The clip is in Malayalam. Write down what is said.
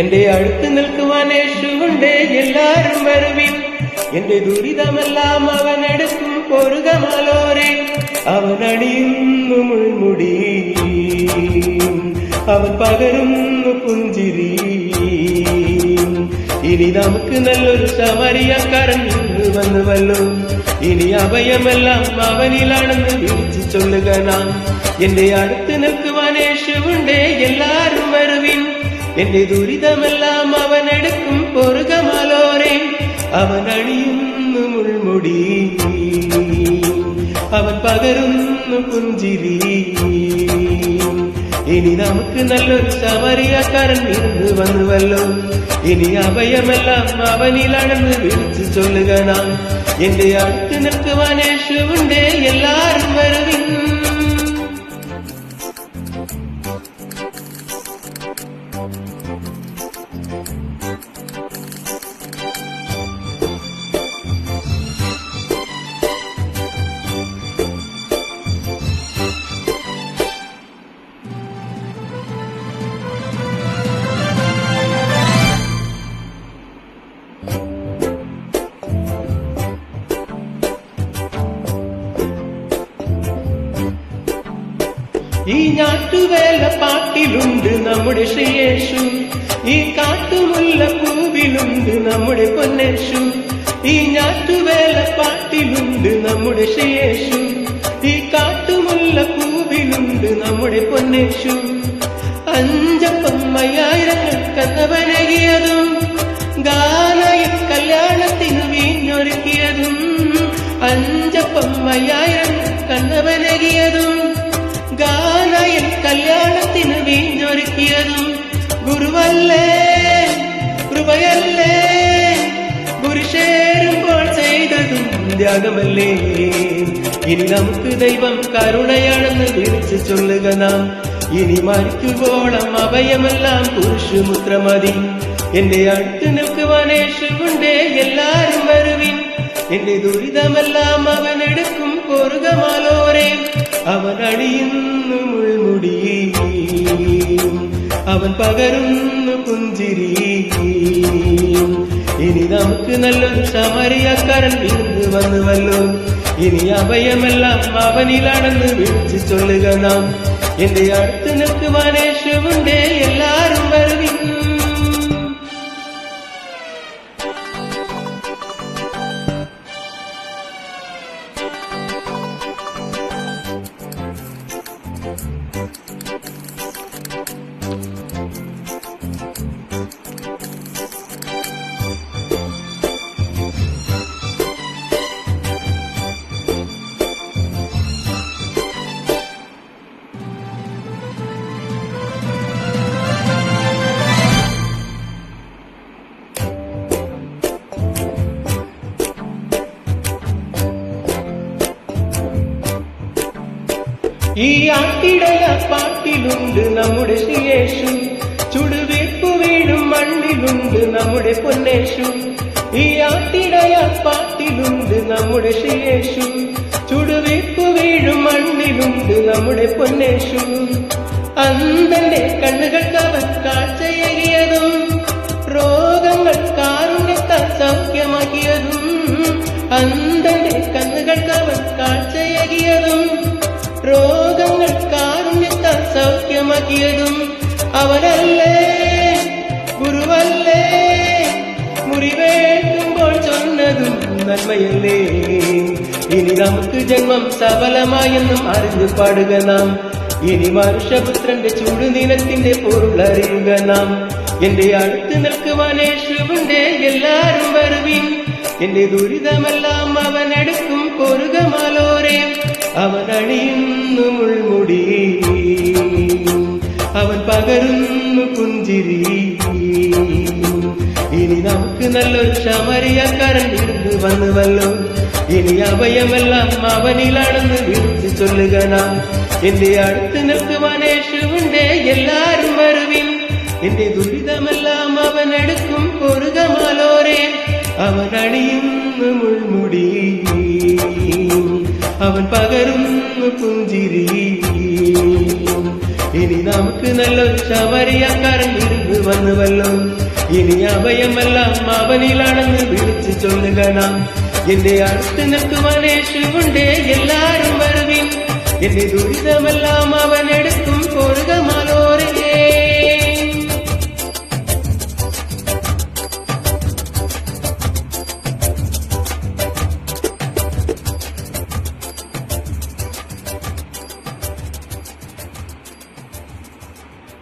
എന്റെ അടുത്ത് നിൽക്കുവാൻ യേശുവുണ്ട്, എല്ലാരും വരുവിൻ. എന്റെ ദുരിതമെല്ലാം അവനെടുക്കും, പൊറുകമാലോരെ. അവനണിയുന്നു മുൾമുടി, അവൻ പകരുന്നു പുഞ്ചിരി. ഇനി നമുക്ക് നല്ലൊരു ശമരിയക്കാരൻ വന്നുവല്ലോ. ഇനി അഭയമെല്ലാം അവനിലാണെന്ന് വിളിച്ചു ചൊല്ലുക നാം. എന്റെ അടുത്ത് നിൽക്കുവാൻ യേശുവുണ്ട്, എല്ലാരും വരുവിൻ. എന്റെ ദുരിതമെല്ലാം അവനെടുക്കും, പൊറുകമാലോരെ. അവൻ അണിയുന്നു മുൾമുടി, അവൻ പകരുന്നു പുഞ്ചിരി. ഇനി നമുക്ക് നല്ലൊരു ശമരിയക്കാരൻ വന്നുവല്ലോ. ഇനി അഭയമെല്ലാം അവനിലാണെന്ന് വിളിച്ചു ചൊല്ലുക നാം. എന്റെ അടുത്ത് നിൽക്കുവാൻ യേശുവുണ്ട്, എല്ലാരും വരുവിൻ. ഈ ഞാറ്റുവേല പാട്ടിലുണ്ട് നമ്മുടെ ശ്രീയേശു, ഈ കാട്ടുമുല്ല പൂവിലുണ്ട് നമ്മുടെ പൊന്നേശു. ഈ ഞാറ്റുവേല പാട്ടിലുണ്ട് നമ്മുടെ ശ്രീയേശു, ഈ കാട്ടുമുല്ല പൂവിലുണ്ട് നമ്മുടെ പൊന്നേശു. അഞ്ചപ്പം 5000 കന്നവനകിയതും, ഗാനയിൽ കല്യാണത്തിന് വീഞ്ഞൊരുക്കിയതും. അഞ്ചപ്പം 5000 കന്നവനകിയതും, ഗാനയിൽ കല്യാണത്തിന് വീഞ്ഞൊരുക്കിയതും. ഗുരുവല്ലേ കൃപയല്ലേ, ഗുരുശേരുമ്പോൾ ചെയ്തതും ത്യാഗമല്ലേ. ഇനി നമുക്ക് ദൈവം കരുണയാണെന്ന് വിളിച്ചു ചൊല്ലുക നാം. ഇനി മരിക്കുവോളം അഭയമെല്ലാം കുരിശുമുദ്ര മതി. എന്റെ അടുത്ത് നിൽക്കുവാൻ യേശുവുണ്ട്, എല്ലാരും വരുവിൻ. എന്റെ ദുരിതമെല്ലാം അവനെടുക്കും, പൊറുകമാലോരെ. അവൻ അണിയുന്നു മുൾമുടി, അവൻ പകരുന്നു പുഞ്ചിരി. ഇനി നമുക്ക് നല്ലൊരു ശമരിയക്കാരൻ വന്നുവല്ലോ. ഇനി അഭയമെല്ലാം അവനിലാണെന്ന് വിളിച്ചു ചൊല്ലുക നാം. എന്റെ അടുത്ത് നിൽക്കുവാൻ യേശുവുണ്ട്, എല്ലാരും വരുവിൻ. ഈ ആട്ടിടയ പാട്ടിലുണ്ട് നമ്മുടെ ശ്രീയേശു, ചുടുവീർപ്പു വീഴും മണ്ണിലുണ്ട് നമ്മുടെ പൊന്നേശു. ഈ ആട്ടിടയ പാട്ടിലുണ്ട് നമ്മുടെ ശ്രീയേശു, ചുടുവീർപ്പു വീഴും മണ്ണിലുണ്ട് നമ്മുടെ പൊന്നേശു. അന്തന്റെ കണ്ണുകൾക്കവൻ കാഴ്ചയേകിയതും, രോഗങ്ങൾ കാരുണ്യത്താൽ സൗഖ്യമാക്കിയതും. അന്തന്റെ കണ്ണുകൾക്കവൻ കാഴ്ചയേകിയതും, രോഗങ്ങൾ കാരുണ്യത്താൽ സൗഖ്യമാക്കിയതും. അവനല്ലേ ഗുരുവല്ലേ, മുറിവേൽക്കുമ്പോൾ ചൊന്നതും നന്മയല്ലേ. ഇനി നമുക്ക് ജന്മം സഫലമായെന്നും അറിഞ്ഞു പാടുക നാം. ഇനി മനുഷ്യപുത്രന്റെ ചൂടുനിലത്തിന്റെ പൊരുളറിയുക നാം. എന്റെ അടുത്ത് നിൽക്കുവാൻ യേശുവുണ്ട്, എല്ലാരും വരുവിൻ. എന്റെ ദുരിതമെല്ലാം അവനെടുക്കും, പൊറുകമാലോരെ. അവൻ അണിയുന്നു മുൾമുടി, അവൻ പകരുന്നു പുഞ്ചിരി. ഇനി നമുക്ക് നല്ലൊരു ശമരിയക്കാരൻ വന്നുവല്ലോ. ഇനി അഭയമെല്ലാം അവനിലാണെന്ന് വിളിച്ചു ചൊല്ലുക നാം. എന്റെ അടുത്ത് നിൽക്കുവാൻ യേശുവുണ്ട്, എല്ലാരും വരുവിൻ. എന്റെ ദുരിതമെല്ലാം അവനെടുക്കും, പൊറുകമാലോരെ. അവൻ അണിയുന്നു മുൾമുടി, അവൻ പകരുന്നു പുഞ്ചിരി. ഇനി നമുക്ക് നല്ലൊരു ശമരിയക്കാരൻ ഇருந்து വന്നുവല്ലോ ഇനി അഭയമെല്ലാം അവനിലാണെന്ന് വിളിച്ചു ചൊല്ലുക നാം എന്റെ അടുത്ത് നിൽക്കുവാൻ യേശുവുണ്ടേ എല്ലാരും വരുവിൻ എന്റെ ദുരിതമെല്ലാം അവൻ എടുക്കും